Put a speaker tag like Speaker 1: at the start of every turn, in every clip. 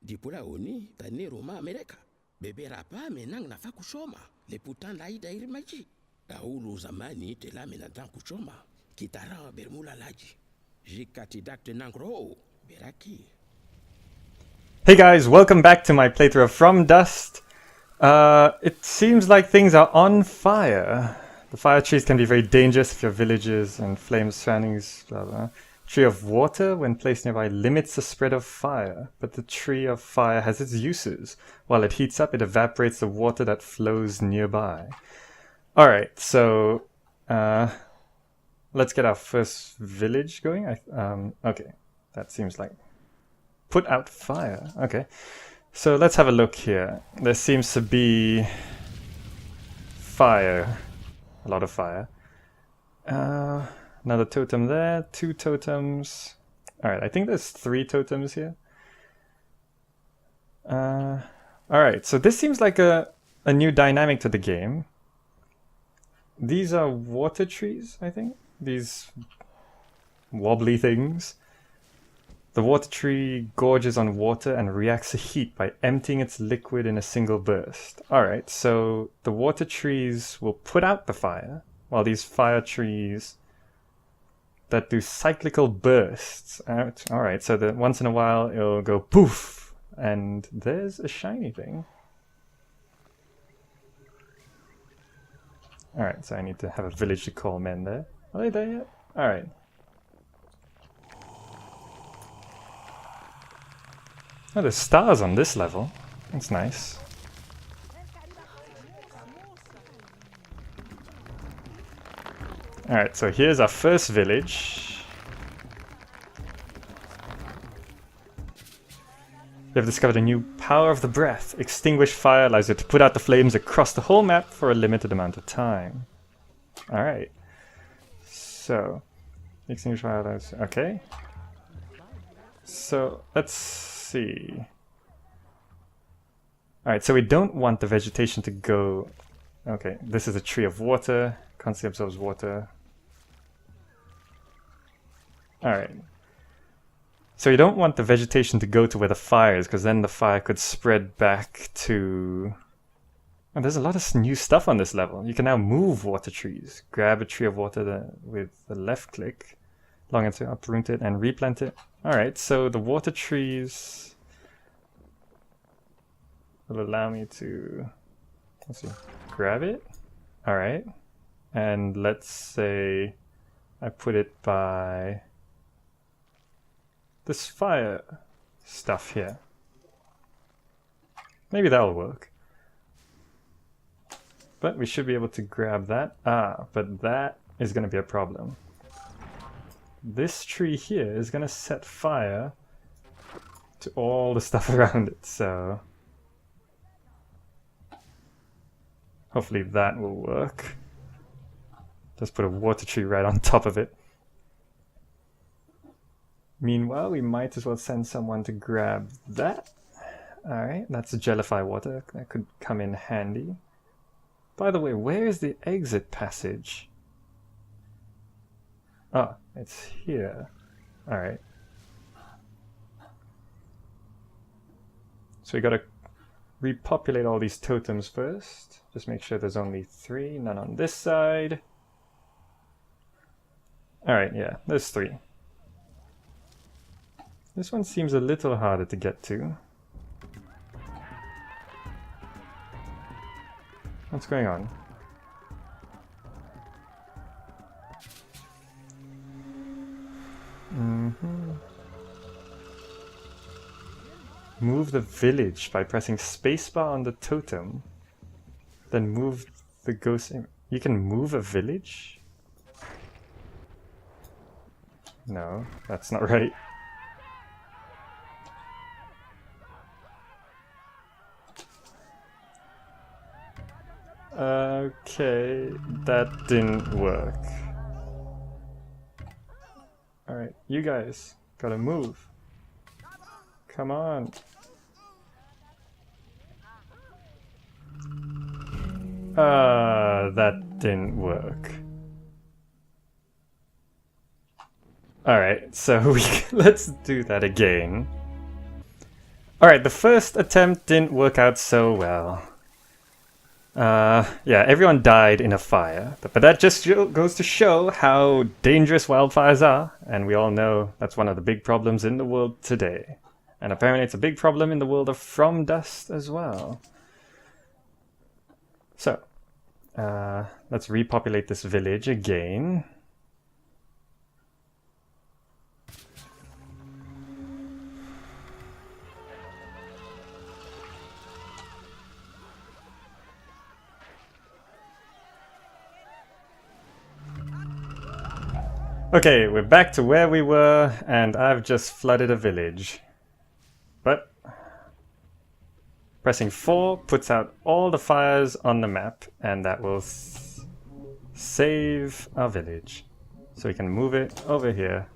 Speaker 1: Dipulaoni tani Roma Amerika. Bebe rapa menang nafa kusoma. Leputan laida irimaji. Daulu zamani tela menantang kusoma. Kitara bermula laji. Jikati dakte nangro beraki.
Speaker 2: Hey guys, welcome back to my playthrough of From Dust. It seems like things are on fire. The fire trees can be very dangerous if your villages and flames surroundings, blah blah. Tree of water, when placed nearby, limits the spread of fire, but the tree of fire has its uses. While it heats up, it evaporates the water that flows nearby. Alright, so let's get our first village going. Okay, that seems like put out fire. Okay, so let's have a look here. There seems to be fire, a lot of fire. Another totem there, 2 totems. Alright, I think there's 3 totems here. Alright, so this seems like a new dynamic to the game. These are water trees, I think. These wobbly things. The water tree gorges on water and reacts to heat by emptying its liquid in a single burst. Alright, so the water trees will put out the fire, while these fire trees that do cyclical bursts out. Alright, so that once in a while it'll go poof, and there's a shiny thing. Alright, so I need to have a village to call men there. Are they there yet? Alright. Oh, there's stars on this level. That's nice. Alright, so here's our first village. You have discovered a new power of the breath. Extinguish fire allows you to put out the flames across the whole map for a limited amount of time. Alright. So, extinguish fire allows... Okay. So, let's see. Alright, so we don't want the vegetation to go... Okay, this is a tree of water. Constantly absorbs water. Alright. So you don't want the vegetation to go to where the fire is, because then the fire could spread back to... Oh, there's a lot of new stuff on this level. You can now move water trees. Grab a tree of water with the left click. Long enough to uproot it and replant it. Alright, so the water trees will allow me to... Let's see. Grab it. Alright. And let's say I put it by this fire stuff here. Maybe that'll work. But we should be able to grab that. But that is going to be a problem. This tree here is going to set fire to all the stuff around it, so hopefully that will work. Just put a water tree right on top of it. Meanwhile, we might as well send someone to grab that. Alright, that's Jellify water. That could come in handy. By the way, where is the exit passage? Oh, it's here. Alright. So we gotta repopulate all these totems first. Just make sure there's only 3, none on this side. Alright, yeah, there's 3. This one seems a little harder to get to. What's going on? Move the village by pressing spacebar on the totem. Then move the ghost... You can move a village? No, that's not right. Okay, that didn't work. Alright, you guys gotta move. Come on. That didn't work. Alright, so let's do that again. Alright, the first attempt didn't work out so well. Yeah, everyone died in a fire, but that just goes to show how dangerous wildfires are, and we all know that's one of the big problems in the world today. And apparently it's a big problem in the world of From Dust as well. So, let's repopulate this village again. Okay, we're back to where we were, and I've just flooded a village. But pressing 4 puts out all the fires on the map, and that will save our village. So we can move it over here.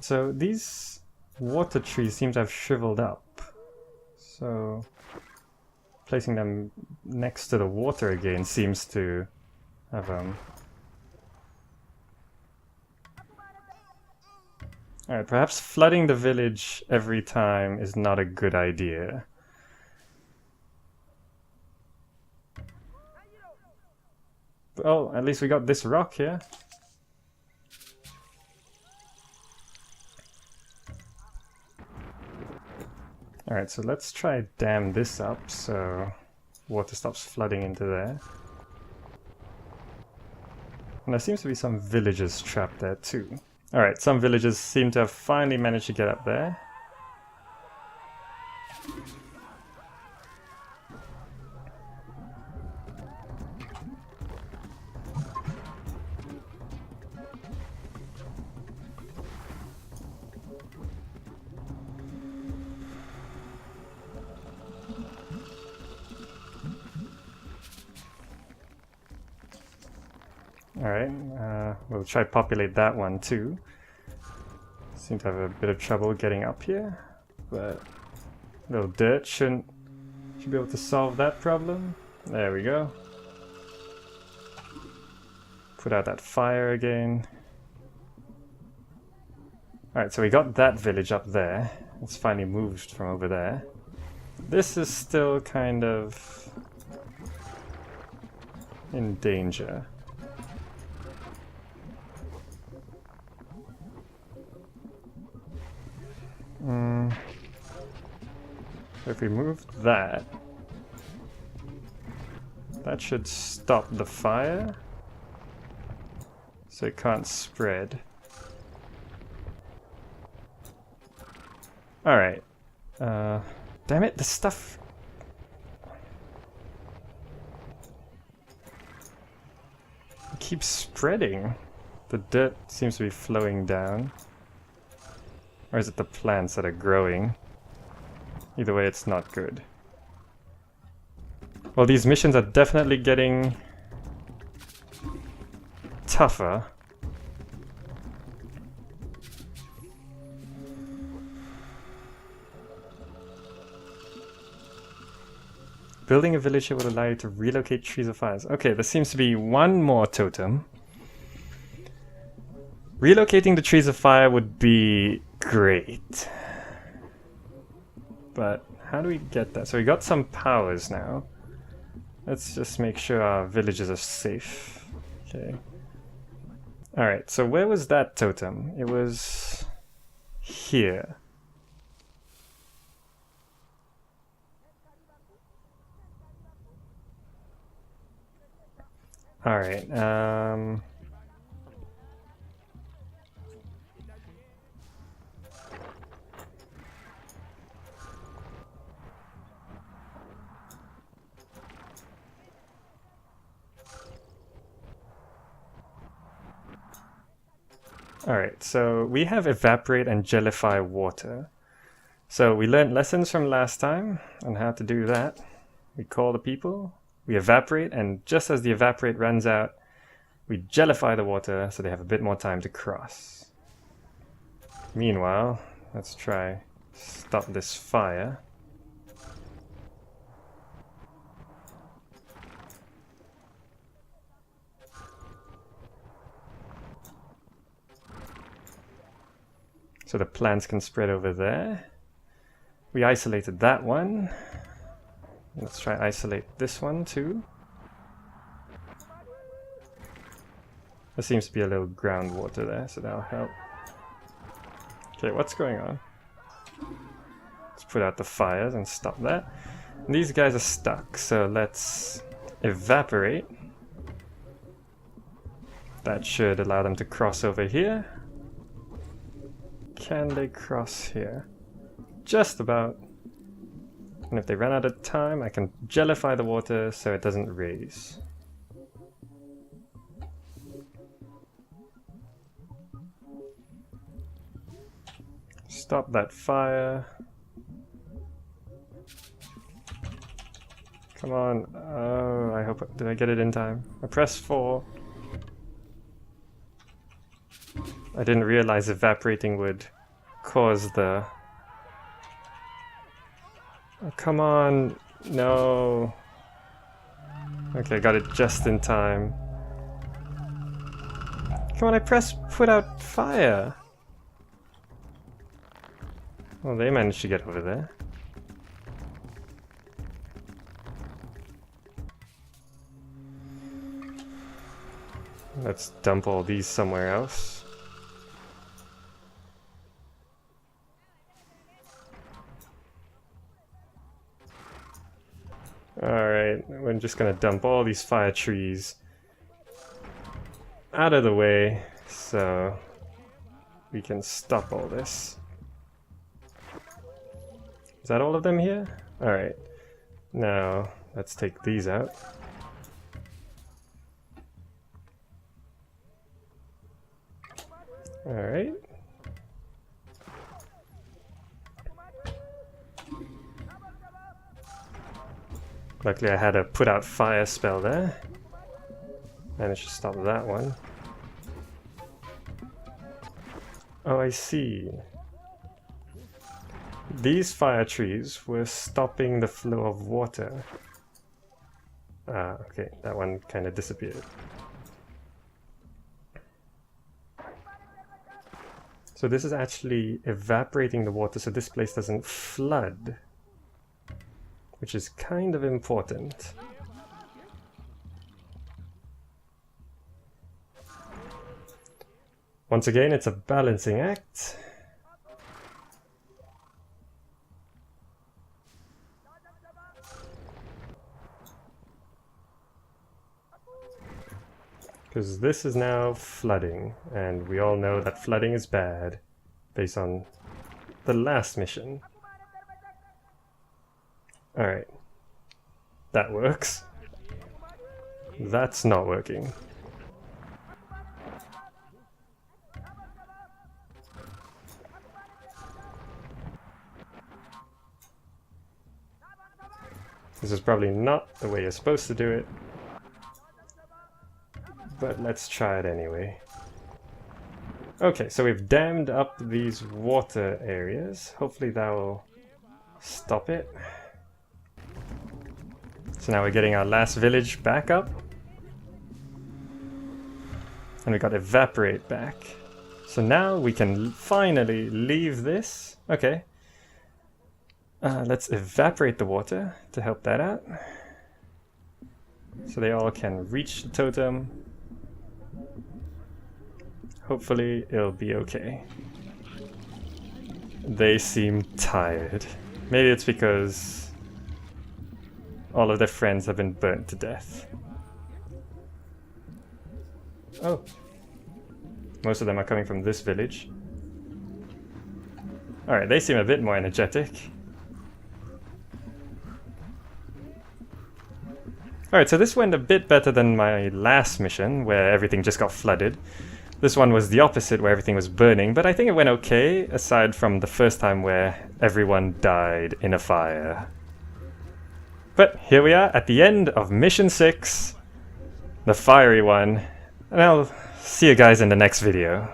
Speaker 2: So these water trees seem to have shriveled up. So placing them next to the water again seems to have Alright, perhaps flooding the village every time is not a good idea. Oh, at least we got this rock here. Alright, so let's try dam this up so water stops flooding into there. And there seems to be some villagers trapped there too. Alright, some villagers seem to have finally managed to get up there. Alright, we'll try populate that one too. Seem to have a bit of trouble getting up here, but a little dirt should be able to solve that problem. There we go. Put out that fire again. Alright, so we got that village up there. It's finally moved from over there. This is still kind of in danger. So if we move that, that should stop the fire, so it can't spread. Alright. Damn it, the stuff... It keeps spreading. The dirt seems to be flowing down. Or is it the plants that are growing? Either way, it's not good. Well, these missions are definitely getting tougher. Building a village here will allow you to relocate trees or fires. Okay, there seems to be one more totem. Relocating the trees of fire would be great. But how do we get that? So we got some powers now. Let's just make sure our villages are safe. Okay. Alright, so where was that totem? It was here. Alright, Alright, so we have evaporate and gellify water. So we learned lessons from last time on how to do that. We call the people, we evaporate, and just as the evaporate runs out, we gellify the water so they have a bit more time to cross. Meanwhile, let's try stop this fire. so the plants can spread over there. We isolated that one. Let's try isolate this one too. There seems to be a little groundwater there, so that'll help. Okay, what's going on? Let's put out the fires and stop that. And these guys are stuck, so let's evaporate. That should allow them to cross over here. Can they cross here? Just about. And if they run out of time, I can gellify the water so it doesn't raise. Stop that fire. Come on. Oh, I hope. Did I get it in time? I pressed 4. I didn't realize evaporating would cause the... Oh, come on. No. Okay, got it just in time. Come on, I pressed put out fire. Well, they managed to get over there. Let's dump all these somewhere else. Alright, we're just gonna dump all these fire trees out of the way so we can stop all this. Is that all of them here? Alright. Now, let's take these out. Alright. Luckily I had a put out fire spell there. Managed to stop that one. Oh, I see. These fire trees were stopping the flow of water. Ah, okay, that one kind of disappeared. So this is actually evaporating the water so this place doesn't flood, which is kind of important. Once again, it's a balancing act. Because this is now flooding, and we all know that flooding is bad, based on the last mission. Alright. That works. That's not working. This is probably not the way you're supposed to do it. But let's try it anyway. Okay, so we've dammed up these water areas. Hopefully that will stop it. So now we're getting our last village back up. And we got evaporate back. So now we can finally leave this. Okay. Let's evaporate the water to help that out. So they all can reach the totem. Hopefully it'll be okay. They seem tired. Maybe it's because all of their friends have been burnt to death. Oh. Most of them are coming from this village. Alright, they seem a bit more energetic. Alright, so this went a bit better than my last mission, where everything just got flooded. This one was the opposite, where everything was burning, but I think it went okay, aside from the first time where everyone died in a fire. But here we are at the end of Mission 6, the fiery one, and I'll see you guys in the next video.